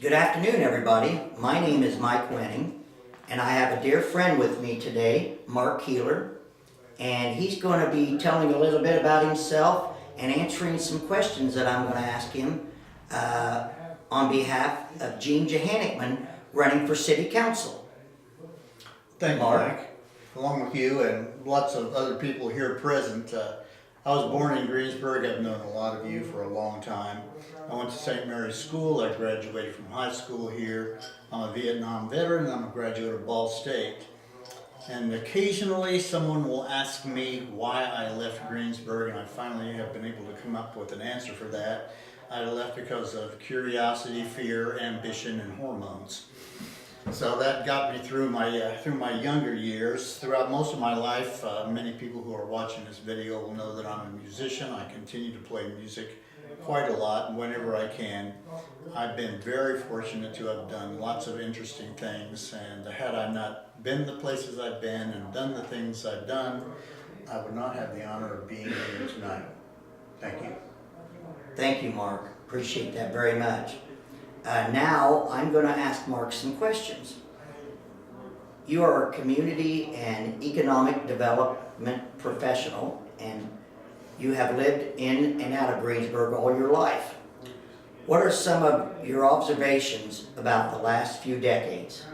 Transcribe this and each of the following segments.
Good afternoon, everybody. My name is Mike Winning, and I have a dear friend with me today, Mark Keillor, and he's going to be telling a little bit about himself and answering some questions that I'm going to ask him on behalf of Gene Johannekman running for City Council. Thank you, Mark. Mike. Along with you and lots of other people here present, I was born in Greensburg. I've known a lot of you for a long time. I went to St. Mary's School. I graduated from high school here. I'm a Vietnam veteran. I'm a graduate of Ball State. And occasionally someone will ask me why I left Greensburg, and I finally have been able to come up with an answer for that. I left because of curiosity, fear, ambition, and hormones. So that got me through my younger years. Throughout most of my life, many people who are watching this video will know that I'm a musician. I continue to play music quite a lot whenever I can. I've been very fortunate to have done lots of interesting things, and had I not been the places I've been and done the things I've done, I would not have the honor of being here tonight. Thank you. Thank you, Mark. Appreciate that very much. Now I'm going to ask Mark some questions. You are a community and economic development professional, and you have lived in and out of Greensburg all your life. What are some of your observations about the last few decades?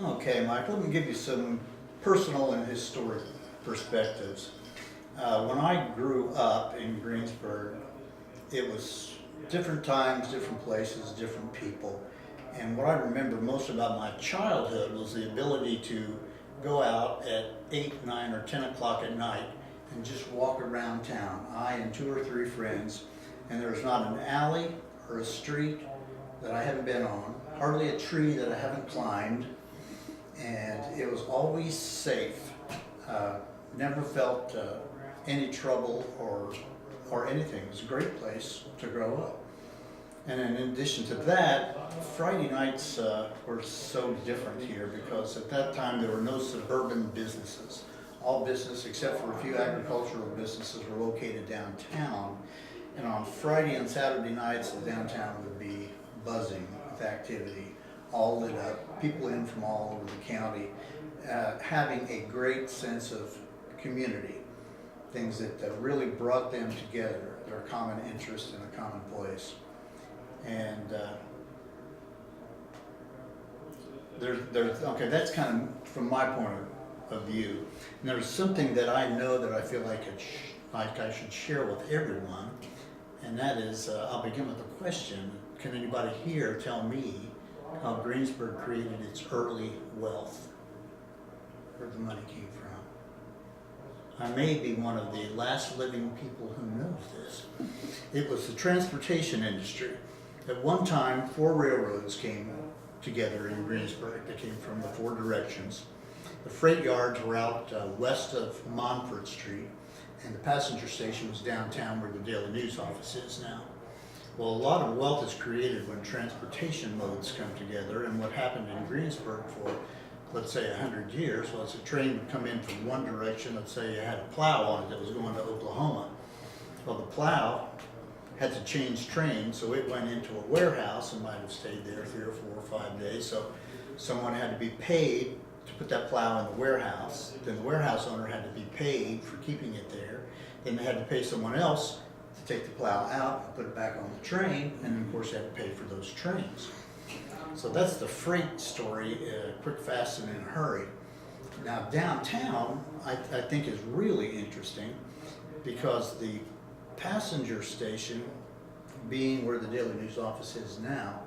Okay, Mike, let me give you some personal and historic perspectives. When I grew up in Greensburg, it was different times, different places, different people. And what I remember most about my childhood was the ability to go out at 8, 9, or 10 o'clock at night and just walk around town, I and 2 or 3 friends, and there was not an alley or a street that I haven't been on, hardly a tree that I haven't climbed, and it was always safe. Never felt any trouble or anything. It was a great place to grow up. And in addition to that, Friday nights were so different here because at that time there were no suburban businesses. All business except for a few agricultural businesses were located downtown. And on Friday and Saturday nights, the downtown would be buzzing with activity, all lit up, people in from all over the county, having a great sense of community, things that really brought them together, their common interest in a common place. And okay, that's kind of from my point of view. And there's something that I know that I feel like I should share with everyone, and that is, I'll begin with a question. Can anybody here tell me how Greensburg created its early wealth, where the money came from? I may be one of the last living people who knows this. It was the transportation industry. At one time, 4 railroads came together in Greensburg. They came from the 4 directions. The freight yards were out west of Montford Street, and the passenger station was downtown where the Daily News office is now. Well, a lot of wealth is created when transportation modes come together, and what happened in Greensburg for, let's say, 100 years was a train would come in from one direction. Let's say you had a plow on it that was going to Oklahoma. Well, the plow had to change trains, so it went into a warehouse and might have stayed there 3 or 4 or 5 days. So someone had to be paid to put that plow in the warehouse. Then the warehouse owner had to be paid for keeping it there. Then they had to pay someone else to take the plow out and put it back on the train, and of course they had to pay for those trains. So that's the freight story, quick, fast, and in a hurry. Now downtown, I think is really interesting because the passenger station, being where the Daily News office is now,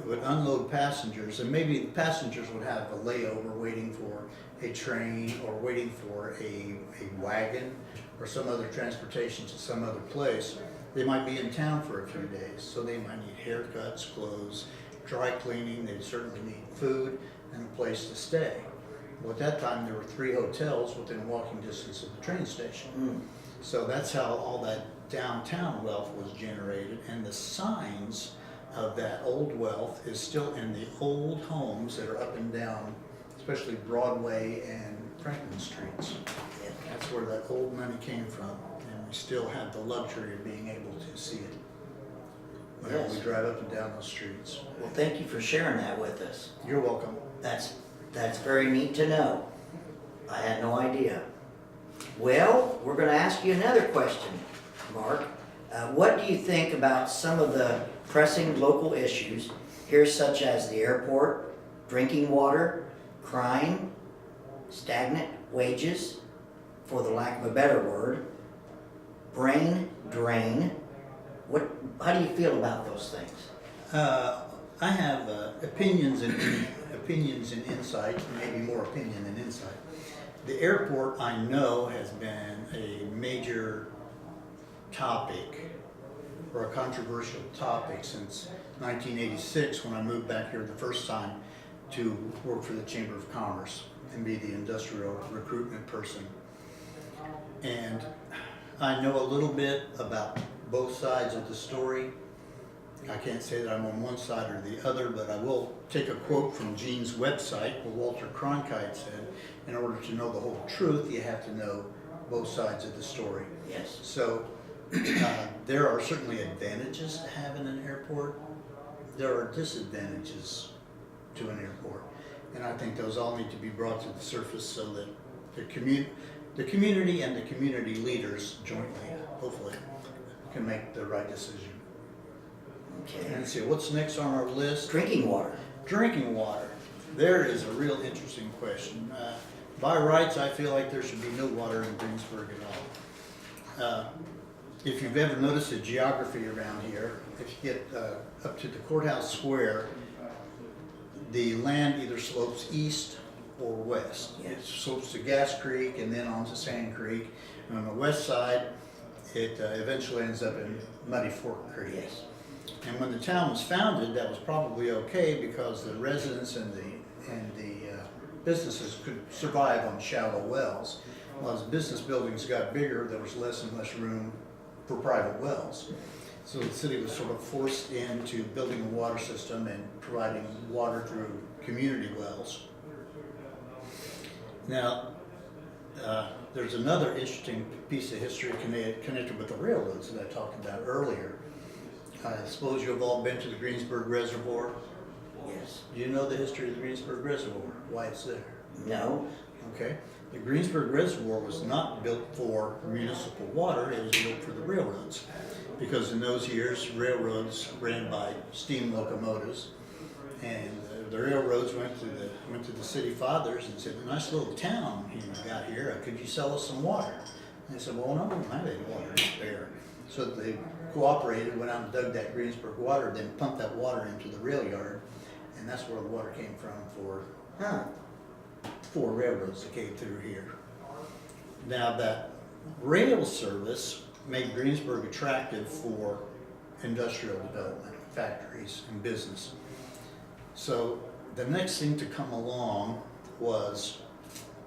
would unload passengers, and maybe the passengers would have a layover waiting for a train or waiting for a wagon or some other transportation to some other place. They might be in town for a few days, so they might need haircuts, clothes, dry cleaning, they'd certainly need food and a place to stay. Well, at that time there were 3 hotels within walking distance of the train station. So that's how all that downtown wealth was generated, and the signs of that old wealth is still in the old homes that are up and down, especially Broadway and Franklin Streets. That's where that old money came from, and we still have the luxury of being able to see it. whenever we Yes. drive up and down those streets. Well, thank you for sharing that with us. You're welcome. That's very neat to know. I had no idea. Well, we're going to ask you another question, Mark. What do you think about some of the pressing local issues here, such as the airport, drinking water, crime, stagnant wages, for the lack of a better word, brain drain? How do you feel about those things? I have opinions and insight, maybe more opinion than insight. The airport, I know, has been a major topic or a controversial topic since 1986, when I moved back here the first time to work for the Chamber of Commerce and be the industrial recruitment person. And I know a little bit about both sides of the story. I can't say that I'm on one side or the other, but I will take a quote from Gene's website, where Walter Cronkite said, in order to know the whole truth, you have to know both sides of the story. Yes. So there are certainly advantages to having an airport. There are disadvantages to an airport. And I think those all need to be brought to the surface so that the community and the community leaders jointly, hopefully, can make the right decision. Okay. And let's see, what's next on our list? Drinking water. Drinking water. There is a real interesting question. By rights, I feel like there should be no water in Greensburg at all. If you've ever noticed the geography around here, if you get up to the courthouse square, the land either slopes east or west. Yes. It slopes to Gas Creek and then onto Sand Creek. And on the west side, it eventually ends up in Muddy Fork Creek. Yes. And when the town was founded, that was probably okay because the residents and the businesses could survive on shallow wells. Well, as business buildings got bigger, there was less and less room for private wells. So the city was sort of forced into building a water system and providing water through community wells. Now, there's another interesting piece of history connected with the railroads that I talked about earlier. I suppose you have all been to the Greensburg Reservoir. Yes. Do you know the history of the Greensburg Reservoir? Why it's there? No. Okay. The Greensburg Reservoir was not built for municipal water, it was built for the railroads. Because in those years, railroads ran by steam locomotives, and the railroads went to the city fathers and said, "A nice little town you got here, could you sell us some water?" And they said, "Well, no, we don't have any water to spare." So they cooperated, went out and dug that Greensburg water, then pumped that water into the rail yard, and that's where the water came from for four railroads that came through here. Now that rail service made Greensburg attractive for industrial development, factories, and business. So the next thing to come along was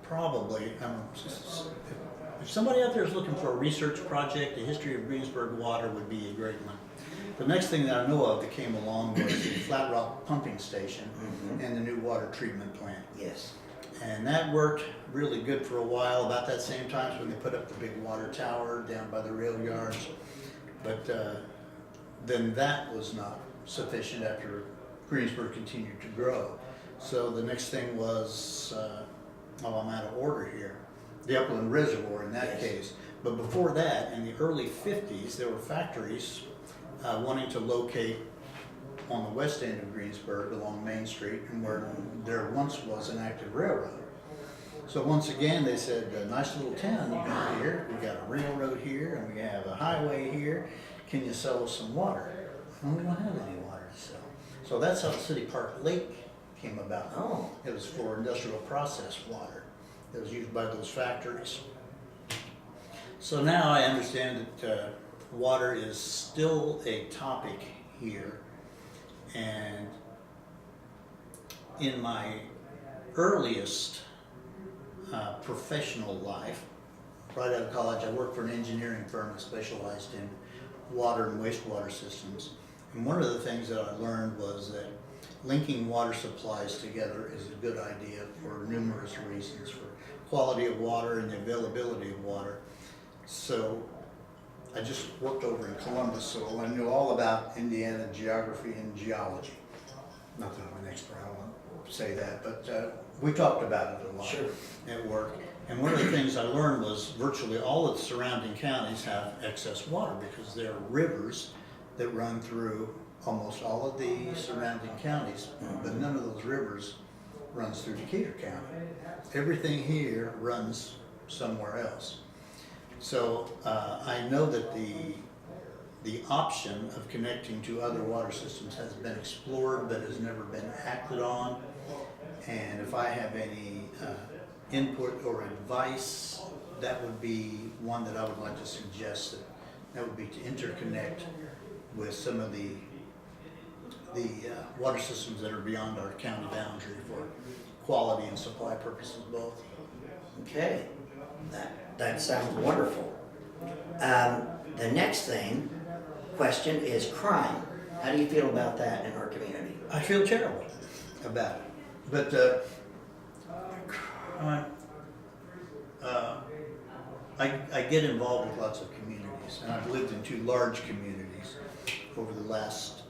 probably, if somebody out there is looking for a research project, the history of Greensburg water would be a great one. The next thing that I know of that came along was the Flat Rock Pumping Station and the new water treatment plant. Yes. And that worked really good for a while, about that same time when they put up the big water tower down by the rail yards. But then that was not sufficient after Greensburg continued to grow. So the next thing was, I'm out of order here, the Upland Reservoir in that case. But before that, in the early 50s, there were factories wanting to locate on the west end of Greensburg along Main Street, and where there once was an active railroad. So once again, they said, "A nice little town you got here. We got a railroad here, and we have a highway here. Can you sell us some water?" And we don't have any water to sell. So that's how City Park Lake came about. Oh. It was for industrial process water. It was used by those factories. So now I understand that water is still a topic here. And in my earliest professional life, right out of college, I worked for an engineering firm that specialized in water and wastewater systems. And one of the things that I learned was that linking water supplies together is a good idea for numerous reasons, for quality of water and the availability of water. So I just worked over in Columbus, so I knew all about Indiana geography and geology. Not that I'm an expert, I won't say that, but we talked about it a lot Sure. at work. And one of the things I learned was virtually all of the surrounding counties have excess water because there are rivers that run through almost all of the surrounding counties, but none of those rivers runs through Keillor County. Everything here runs somewhere else. So I know that the option of connecting to other water systems has been explored but has never been acted on. And if I have any input or advice, that would be one that I would like to suggest. That would be to interconnect with some of the water systems that are beyond our county boundary for quality and supply purposes both. Okay, that sounds wonderful. The next question is crime. How do you feel about that in our community? I feel terrible about it, but I get involved with lots of communities, and I've lived in 2 large communities over the last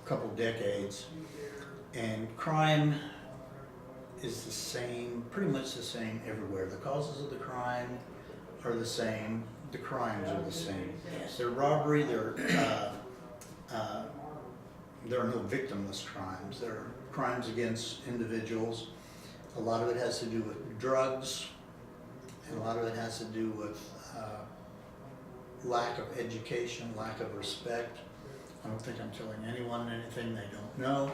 couple decades, and crime is the same, pretty much the same everywhere. The causes of the crime are the same, the crimes are the same. Yes. They're robbery, there are no victimless crimes. There are crimes against individuals. A lot of it has to do with drugs, and a lot of it has to do with lack of education, lack of respect. I don't think I'm telling anyone anything they don't know,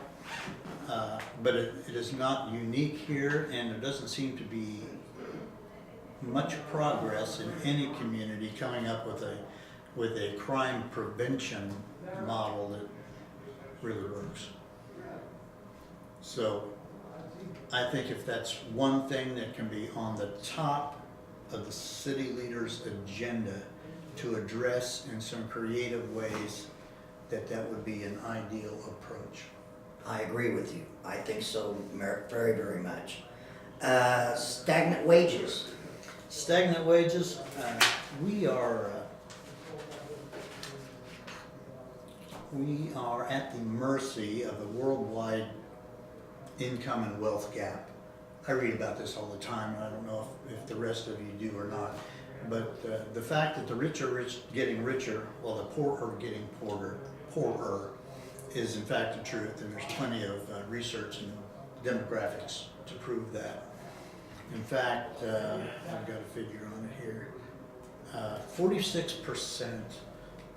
but it is not unique here, and there doesn't seem to be much progress in any community coming up with a crime prevention model that really works. So I think if that's one thing that can be on the top of the city leader's agenda to address in some creative ways, that would be an ideal approach. I agree with you. I think so very, very much. Stagnant wages. Stagnant wages, we are at the mercy of a worldwide income and wealth gap. I read about this all the time, and I don't know if the rest of you do or not. But the fact that the rich are getting richer while the poor are getting poorer is in fact the truth, and there's plenty of research and demographics to prove that. In fact, I've got a figure on it here. 46%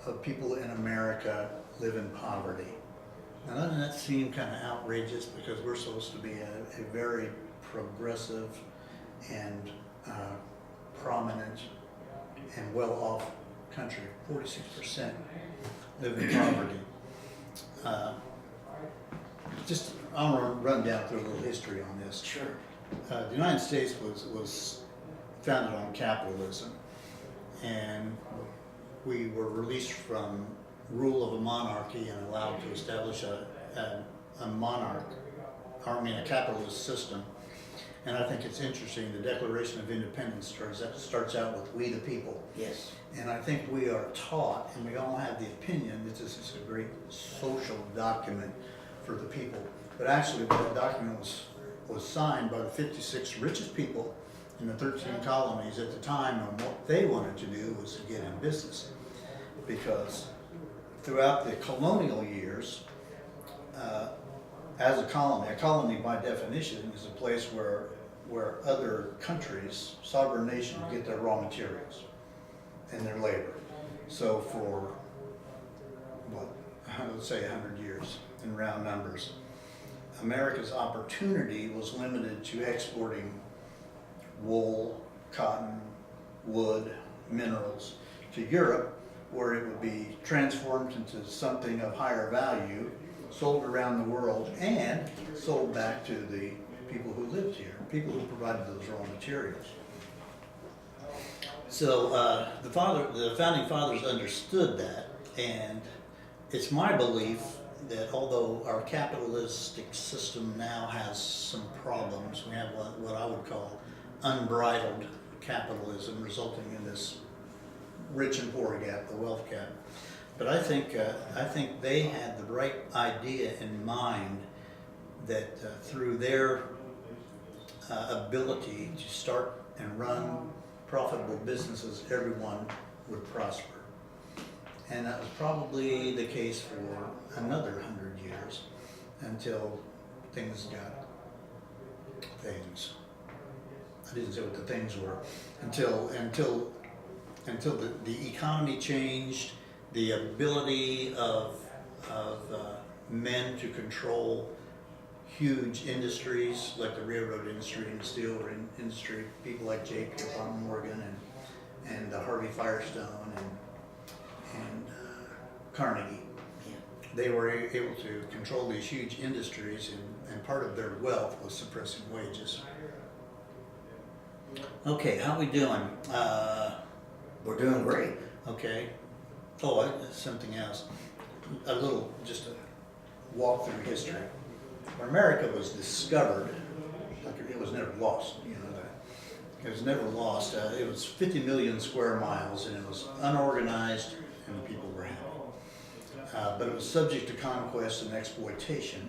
of people in America live in poverty. Now doesn't that seem kind of outrageous, because we're supposed to be a very progressive and prominent and well-off country? 46% live in poverty. I want to run down through a little history on this. Sure. The United States was founded on capitalism, and we were released from rule of a monarchy and allowed to establish a capitalist system. And I think it's interesting, the Declaration of Independence starts out with "we the people." Yes. And I think we are taught, and we all have the opinion, that this is a great social document for the people. But actually, that document was signed by the 56 richest people in the 13 colonies at the time, and what they wanted to do was to get in business. Because throughout the colonial years, as a colony by definition is a place where other countries, sovereign nations, get their raw materials and their labor. So for, let's say 100 years in round numbers, America's opportunity was limited to exporting wool, cotton, wood, minerals to Europe, where it would be transformed into something of higher value, sold around the world, and sold back to the people who lived here, people who provided those raw materials. So the founding fathers understood that, and it's my belief that although our capitalistic system now has some problems, we have what I would call unbridled capitalism, resulting in this rich and poor gap, the wealth gap. But I think they had the right idea in mind that through their ability to start and run profitable businesses, everyone would prosper. And that was probably the case for another 100 years until things got things. I didn't say what the things were. Until the economy changed, the ability of men to control huge industries like the railroad industry and the steel industry, people like J.P. Morgan and Harvey Firestone and Carnegie. They were able to control these huge industries, and part of their wealth was suppressing wages. Okay, how we doing? We're doing great. Okay. Oh, something else. Just a walk through history. When America was discovered, it was never lost, you know that. It was never lost. It was 50 million square miles, and it was unorganized, and the people were happy. But it was subject to conquest and exploitation,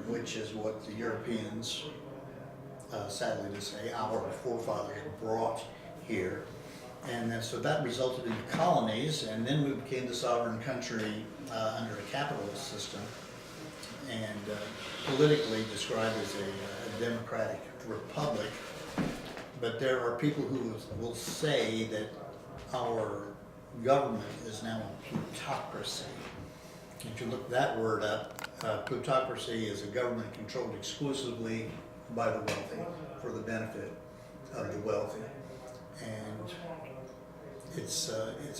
which is what the Europeans, sadly to say, our forefathers brought here. And then, so that resulted in colonies, and then we became the sovereign country under a capitalist system, and politically described as a democratic republic. But there are people who will say that our government is now a plutocracy. If you look that word up, plutocracy is a government controlled exclusively by the wealthy for the benefit of the wealthy. And it's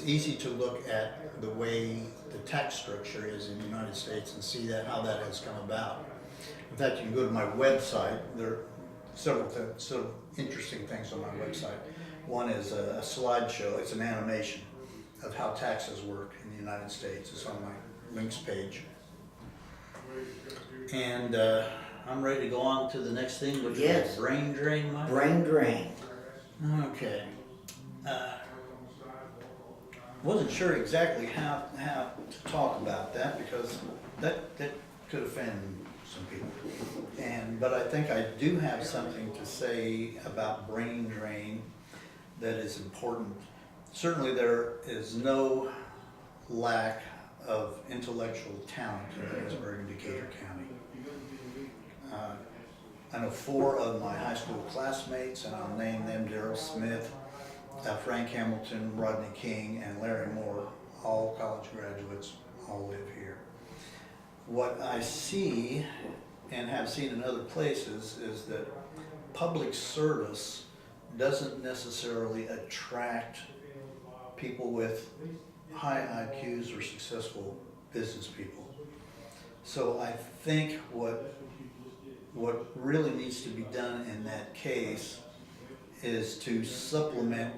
easy to look at the way the tax structure is in the United States and see how that has come about. In fact, you can go to my website. There are several interesting things on my website. One is a slideshow. It's an animation of how taxes work in the United States. It's on my links page. And I'm ready to go on to the next thing, which is brain drain, Mike? Brain drain. Okay. Wasn't sure exactly how to talk about that, because that could offend some people. But I think I do have something to say about brain drain that is important. Certainly there is no lack of intellectual talent in Harrisburg and Decatur County. I know 4 of my high school classmates, and I'll name them: Darrell Smith, Frank Hamilton, Rodney King, and Larry Moore, all college graduates, all live here. What I see and have seen in other places is that public service doesn't necessarily attract people with high IQs or successful business people. So I think what really needs to be done in that case is to supplement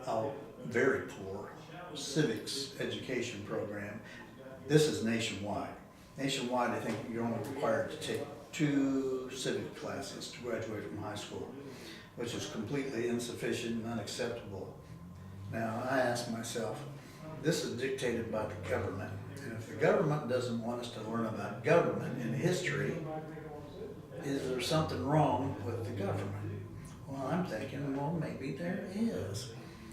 our very poor civics education program. This is nationwide. Nationwide, I think you're only required to take 2 civic classes to graduate from high school, which is completely insufficient and unacceptable. Now, I ask myself, this is dictated by the government, and if the government doesn't want us to learn about government and history, is there something wrong with the government? Well, I'm thinking, well, maybe there is.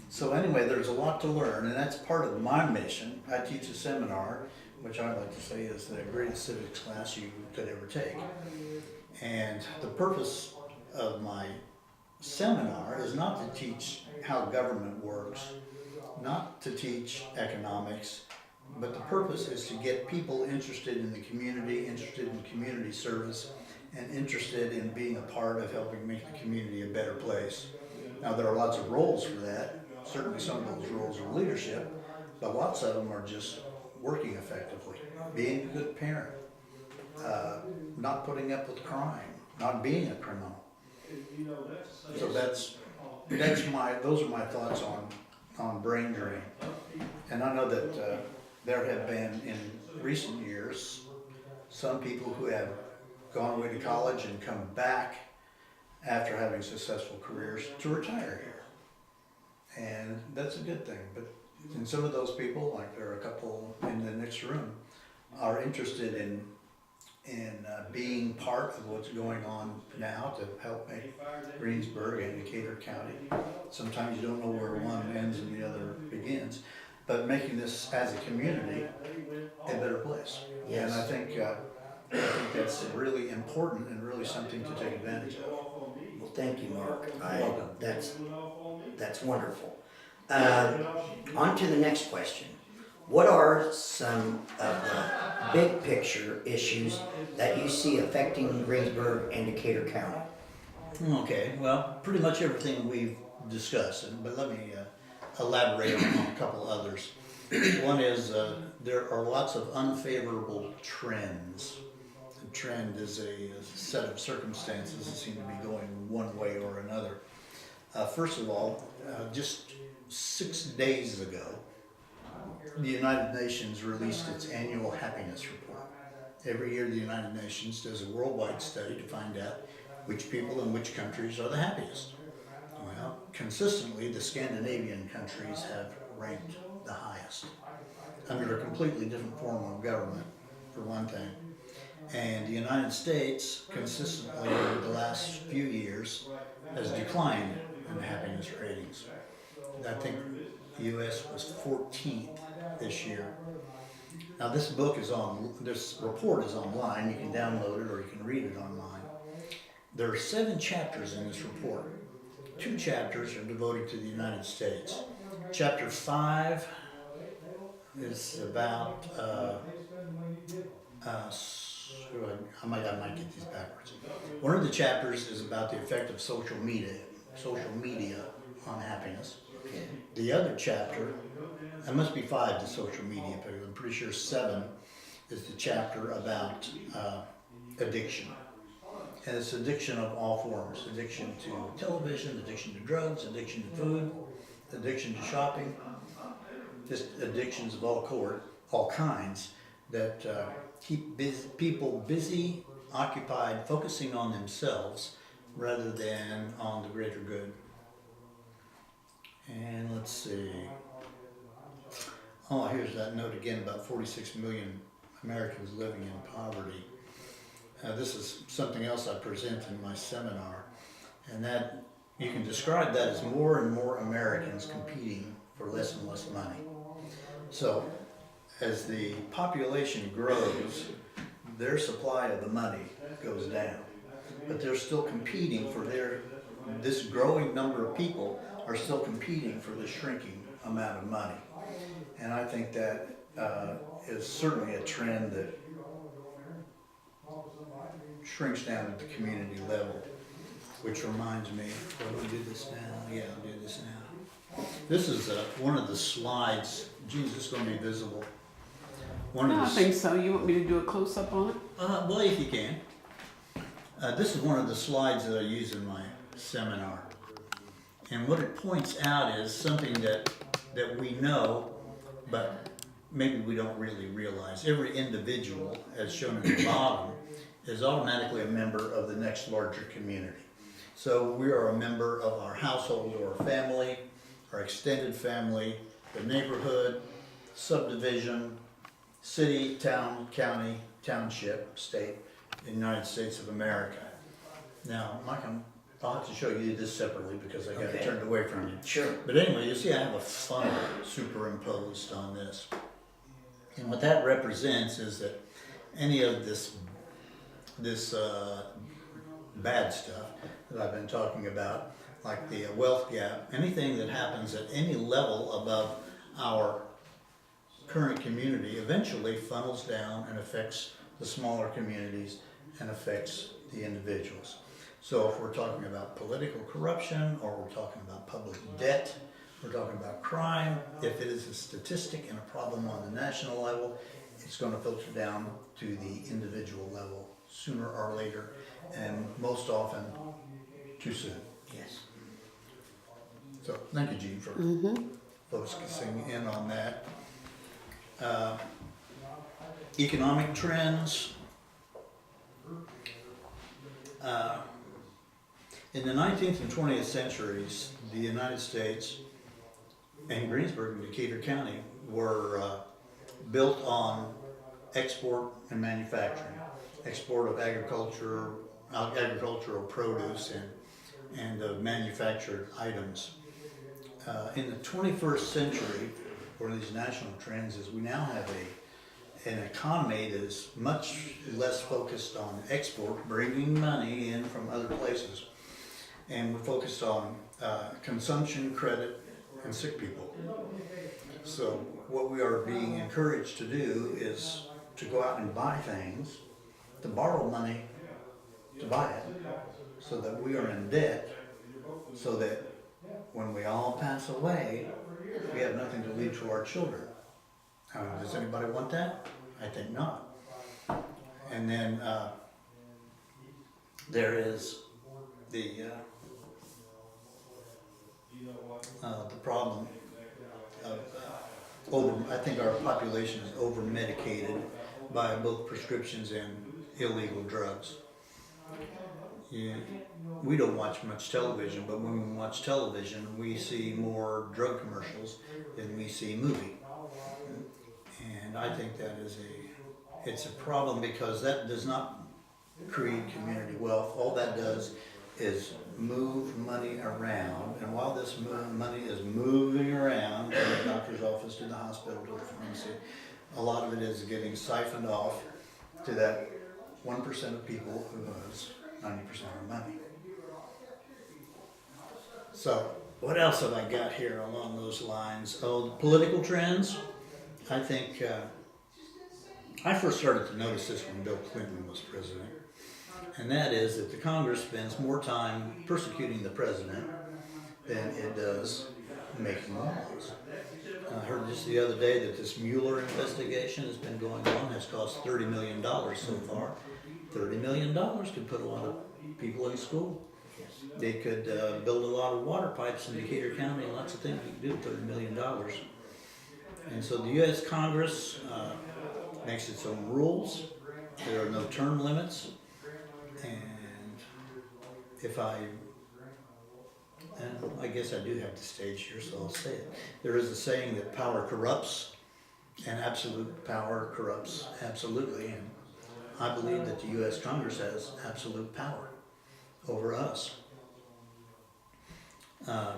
So anyway, there's a lot to learn, and that's part of my mission. I teach a seminar, which I like to say is the greatest civics class you could ever take. And the purpose of my seminar is not to teach how government works, not to teach economics, but the purpose is to get people interested in the community, interested in community service, and interested in being a part of helping make the community a better place. Now, there are lots of roles for that. Certainly some of those roles are leadership, but lots of them are just working effectively, being a good parent, not putting up with crime, not being a criminal. So those are my thoughts on brain drain. And I know that there have been in recent years some people who have gone away to college and come back after having successful careers to retire here. And that's a good thing, but and some of those people, like there are a couple in the next room, are interested in being part of what's going on now to help make Greensburg and Decatur County. Sometimes you don't know where one ends and the other begins, but making this as a community a better place. Yes. And I think that's really important and really something to take advantage of. Well, thank you, Mark. Welcome. That's wonderful. On to the next question. What are some of the big picture issues that you see affecting Greensburg and Decatur County? Okay, well, pretty much everything we've discussed, but let me elaborate on a couple others. One is there are lots of unfavorable trends. A trend is a set of circumstances that seem to be going one way or another. First of all, just 6 days ago, the United Nations released its annual happiness report. Every year the United Nations does a worldwide study to find out which people in which countries are the happiest. Well, consistently the Scandinavian countries have ranked the highest, under a completely different form of government, for one thing. And the United States, consistently over the last few years, has declined in the happiness ratings. I think the U.S. was 14th this year. Now this report is online. You can download it or you can read it online. There are 7 chapters in this report. 2 chapters are devoted to the United States. Chapter 5 is about, I might get these backwards. One of the chapters is about the effect of social media on happiness. The other chapter, there must be 5 to social media, but I'm pretty sure 7 is the chapter about addiction. And it's addiction of all forms. Addiction to television, addiction to drugs, addiction to food, addiction to shopping, just addictions of all kinds that keep people busy, occupied, focusing on themselves rather than on the greater good. And let's see. Oh, here's that note again about 46 million Americans living in poverty. This is something else I present in my seminar, and that you can describe that as more and more Americans competing for less and less money. So, as the population grows, their supply of the money goes down, but they're still competing for this growing number of people are still competing for the shrinking amount of money. And I think that is certainly a trend that shrinks down at the community level, which reminds me, will we do this now? Yeah, I'll do this now. This is one of the slides. Gene, is this going to be visible? I think so. You want me to do a close-up on it? Well, if you can. This is one of the slides that I use in my seminar. And what it points out is something that we know, but maybe we don't really realize. Every individual, as shown at the bottom, is automatically a member of the next larger community. So we are a member of our household or our family, our extended family, the neighborhood, subdivision, city, town, county, township, state, the United States of America. Now, Mike, I'll have to show you this separately because I got it turned away from you. Sure. But anyway, you see I have a funnel superimposed on this. And what that represents is that any of this bad stuff that I've been talking about, like the wealth gap, anything that happens at any level above our current community eventually funnels down and affects the smaller communities and affects the individuals. So if we're talking about political corruption, or we're talking about public debt, we're talking about crime, if it is a statistic and a problem on the national level, it's going to filter down to the individual level sooner or later, and most often too soon. Yes. So thank you, Gene, for focusing in on that. Economic trends. In the 19th and 20th centuries, the United States in Greensburg and Keillor County were built on export and manufacturing, export of agricultural produce and manufactured items. In the 21st century, one of these national trends is we now have an economy that is much less focused on export, bringing money in from other places, and we're focused on consumption, credit, and sick people. So what we are being encouraged to do is to go out and buy things, to borrow money to buy it, so that we are in debt, so that when we all pass away, we have nothing to leave to our children. Does anybody want that? I think not. And then there is the problem of I think our population is over medicated by both prescriptions and illegal drugs. Yeah, we don't watch much television, but when we watch television, we see more drug commercials than we see movie. And I think that it's a problem, because that does not create community wealth. All that does is move money around, and while this money is moving around from the doctor's office to the hospital to the pharmacy, a lot of it is getting siphoned off to that 1% of people who has 90% of the money. So, what else have I got here along those lines? Oh, the political trends. I think I first started to notice this when Bill Clinton was president, and that is that the Congress spends more time persecuting the president than it does making laws. I heard just the other day that this Mueller investigation has been going on, has cost $30 million so far. $30 million could put a lot of people in school. They could build a lot of water pipes in Decatur County, and lots of things you can do with $30 million. And so the U.S. Congress makes its own rules. There are no term limits. And I guess I do have the stage here, so I'll say it. There is a saying that power corrupts, and absolute power corrupts absolutely. And I believe that the U.S. Congress has absolute power over us.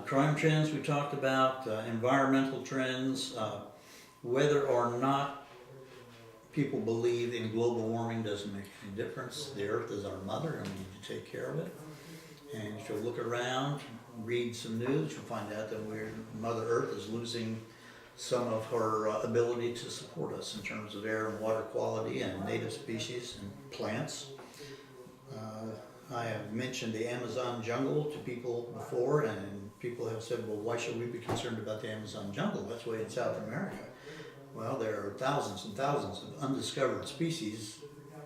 Crime trends we talked about, environmental trends, whether or not people believe in global warming doesn't make any difference. The earth is our mother, and we need to take care of it. And if you look around, read some news, you'll find out that Mother Earth is losing some of her ability to support us in terms of air and water quality and native species and plants. I have mentioned the Amazon jungle to people before, and people have said, well, why should we be concerned about the Amazon jungle? That's way in South America. Well, there are thousands and thousands of undiscovered species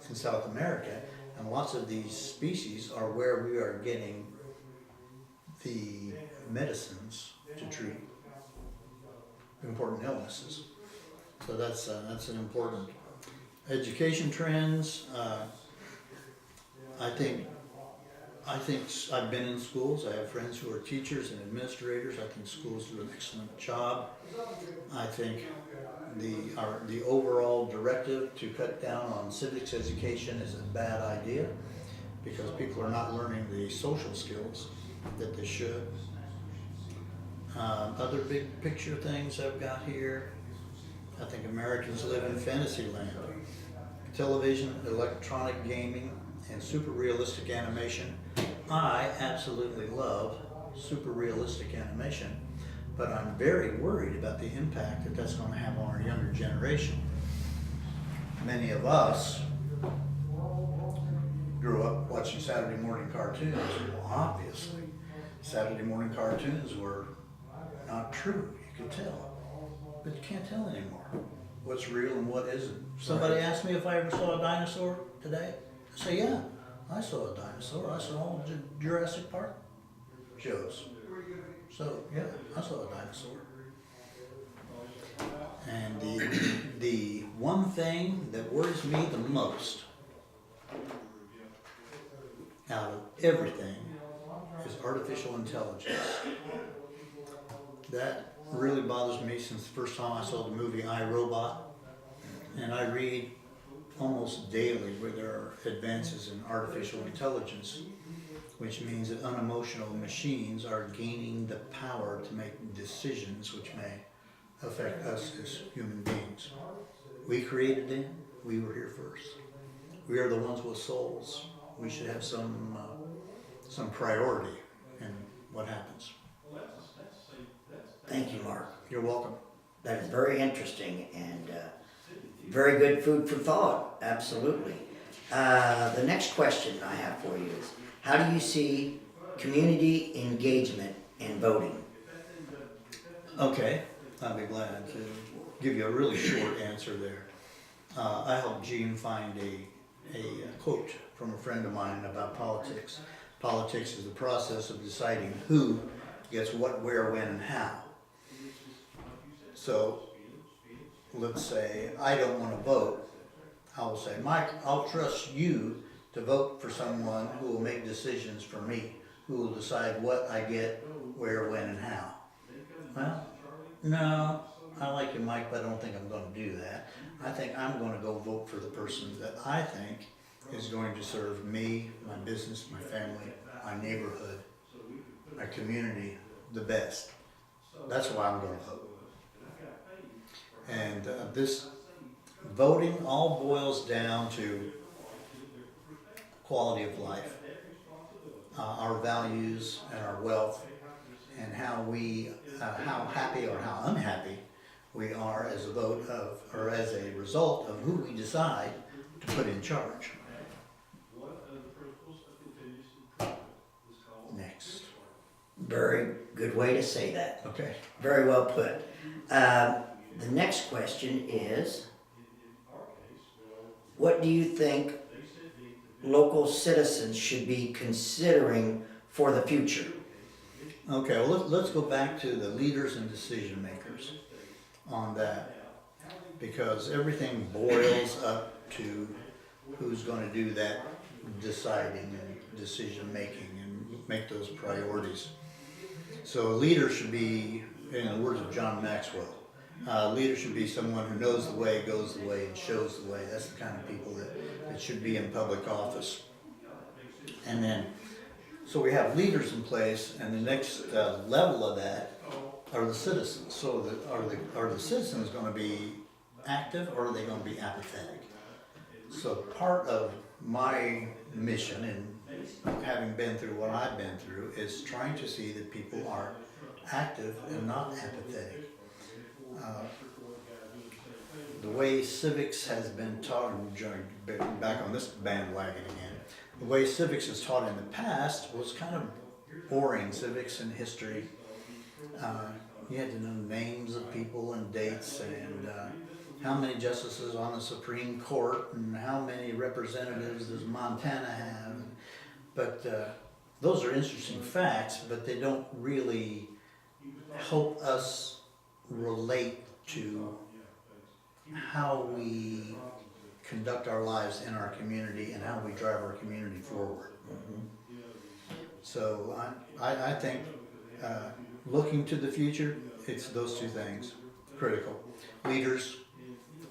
in South America, and lots of these species are where we are getting the medicines to treat important illnesses. So that's an important. Education trends. I think I've been in schools. I have friends who are teachers and administrators. I think schools do an excellent job. I think the overall directive to cut down on civics education is a bad idea, because people are not learning the social skills that they should. Other big picture things I've got here. I think Americans live in fantasy land. Television, electronic gaming, and super realistic animation. I absolutely love super realistic animation, but I'm very worried about the impact that that's going to have on our younger generation. Many of us grew up watching Saturday morning cartoons. Well, obviously, Saturday morning cartoons were not true. You could tell, but you can't tell anymore what's real and what isn't. Somebody asked me if I ever saw a dinosaur today. I say, yeah, I saw a dinosaur. I saw all the Jurassic Park shows. So yeah, I saw a dinosaur. And the one thing that worries me the most out of everything is artificial intelligence. That really bothers me since the first time I saw the movie I, Robot. And I read almost daily where there are advances in artificial intelligence, which means that unemotional machines are gaining the power to make decisions which may affect us as human beings. We created them, we were here first. We are the ones with souls. We should have some priority in what happens. Thank you, Mark. You're welcome. That is very interesting and very good food for thought, absolutely. The next question I have for you is, how do you see community engagement in voting? Okay, I'd be glad to give you a really short answer there. I helped Gene find a quote from a friend of mine about politics. Politics is the process of deciding who gets what, where, when, and how. So, let's say I don't want to vote. I will say, Mike, I'll trust you to vote for someone who will make decisions for me, who will decide what I get, where, when, and how. Well, no, I like you, Mike, but I don't think I'm going to do that. I think I'm going to go vote for the person that I think is going to serve me, my business, my family, my neighborhood, my community the best. That's why I'm going to vote. And this voting all boils down to quality of life, our values and our wealth, and how happy or how unhappy we are as a vote of, or as a result of who we decide to put in charge. Next. Very good way to say that. Okay. Very well put. The next question is, what do you think local citizens should be considering for the future? Okay, well, let's go back to the leaders and decision makers on that, because everything boils up to who's going to do that deciding and decision making and make those priorities. So a leader should be, in the words of John Maxwell, leader should be someone who knows the way, goes the way, and shows the way. That's the kind of people that should be in public office. And then, so we have leaders in place, and the next level of that are the citizens. So are the citizens going to be active, or are they going to be apathetic? So part of my mission, and having been through what I've been through, is trying to see that people are active and not apathetic. The way civics has been taught, back on this bandwagon again, the way civics is taught in the past was kind of boring. Civics and history, you had to know names of people and dates, and how many justices on the Supreme Court, and how many representatives does Montana have. But those are interesting facts, but they don't really help us relate to how we conduct our lives in our community and how we drive our community forward. Mm-hmm. So I think looking to the future, it's those two things critical: leaders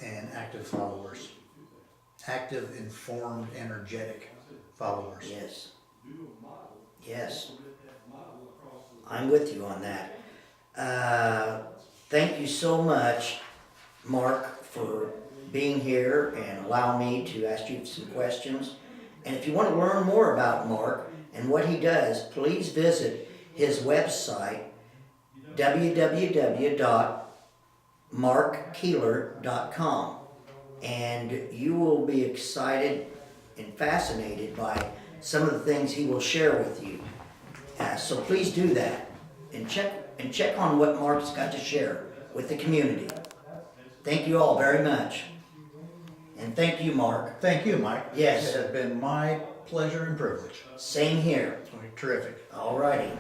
and active followers, active, informed, energetic followers. Yes. Yes. I'm with you on that. Thank you so much, Mark, for being here and allow me to ask you some questions. And if you want to learn more about Mark and what he does, please visit his website, www.markkeillor.com, and you will be excited and fascinated by some of the things he will share with you. So please do that and check on what Mark's got to share with the community. Thank you all very much. And thank you, Mark. Thank you, Mike. Yes. It has been my pleasure and privilege. Same here. Terrific. All righty.